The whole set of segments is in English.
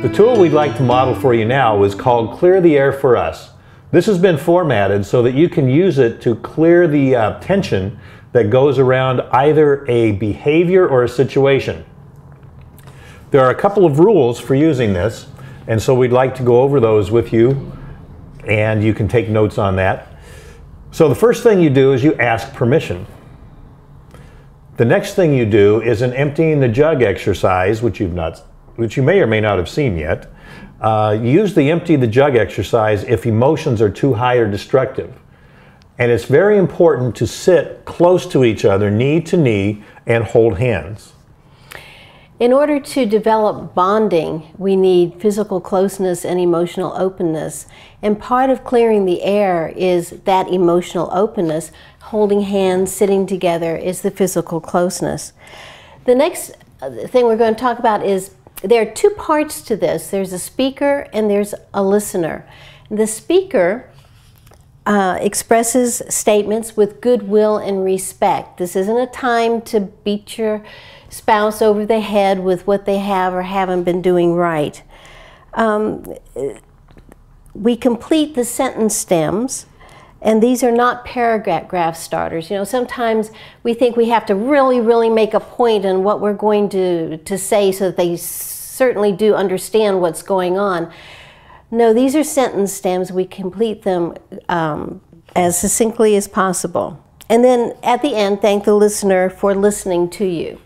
The tool we'd like to model for you now is called Clear the Air for Us. This has been formatted so that you can use it to clear the tension that goes around either a behavior or a situation. There are a couple of rules for using this, and so we'd like to go over those with you, and you can take notes on that. So the first thing you do is you ask permission. The next thing you do is an emptying the jug exercise, which you may or may not have seen yet. Use the empty the jug exercise if emotions are too high or destructive. And it's very important to sit close to each other, knee to knee, and hold hands. In order to develop bonding, we need physical closeness and emotional openness. And part of clearing the air is that emotional openness. Holding hands, sitting together is the physical closeness. The next thing we're going to talk about is there are two parts to this. There's a speaker and there's a listener. The speaker expresses statements with goodwill and respect. This isn't a time to beat your spouse over the head with what they have or haven't been doing right. We complete the sentence stems, and these are not paragraph starters. You know, sometimes we think we have to really make a point on what we're going to say so that they certainly do understand what's going on. No, these are sentence stems. We complete them as succinctly as possible. And then at the end, thank the listener for listening to you.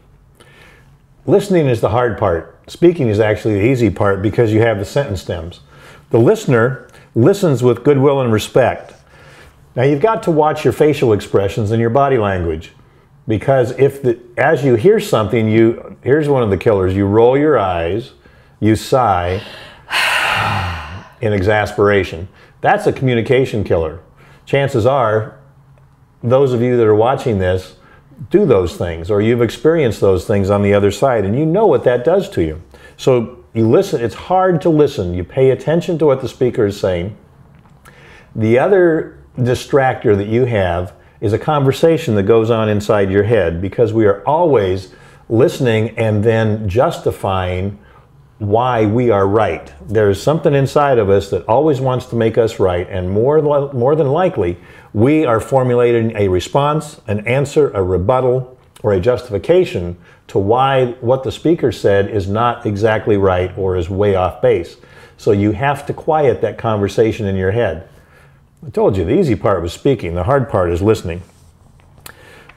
Listening is the hard part. Speaking is actually the easy part because you have the sentence stems. The listener listens with goodwill and respect. Now you've got to watch your facial expressions and your body language, because as you hear something, here's one of the killers. You roll your eyes, you sigh in exasperation. That's a communication killer. Chances are, those of you that are watching this do those things, or you've experienced those things on the other side, and you know what that does to you. So you listen. It's hard to listen. You pay attention to what the speaker is saying. The other distractor that you have is a conversation that goes on inside your head, because we are always listening and then justifying why we are right. There's something inside of us that always wants to make us right, and more than likely we are formulating a response, an answer, a rebuttal, or a justification to why what the speaker said is not exactly right or is way off base. So you have to quiet that conversation in your head. I told you the easy part was speaking, the hard part is listening.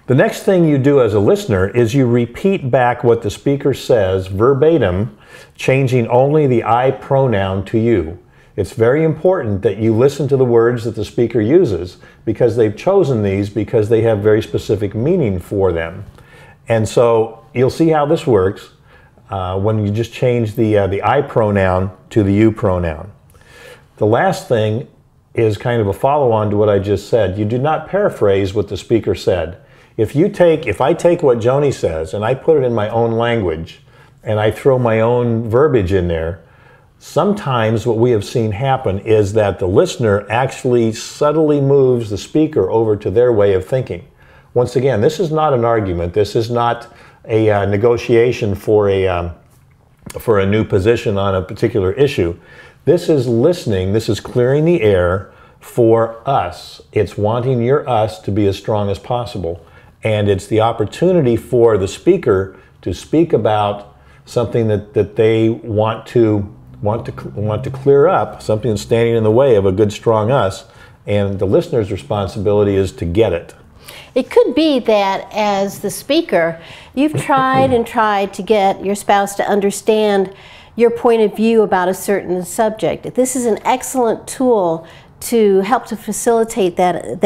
The next thing you do as a listener is you repeat back what the speaker says verbatim, changing only the I pronoun to you. It's very important that you listen to the words that the speaker uses, because they've chosen these because they have very specific meaning for them. And so you'll see how this works when you just change the I pronoun to the you pronoun. The last thing is kind of a follow-on to what I just said. You do not paraphrase what the speaker said. If I take what Joni says and I put it in my own language and I throw my own verbiage in there, sometimes what we have seen happen is that the listener actually subtly moves the speaker over to their way of thinking. Once again, this is not an argument. This is not a negotiation for a new position on a particular issue. This is listening. This is clearing the air for us. It's wanting your us to be as strong as possible. And it's the opportunity for the speaker to speak about something that they want to clear up, something that's standing in the way of a good, strong us. And the listener's responsibility is to get it. It could be that as the speaker, you've tried and tried to get your spouse to understand your point of view about a certain subject. This is an excellent tool to help to facilitate that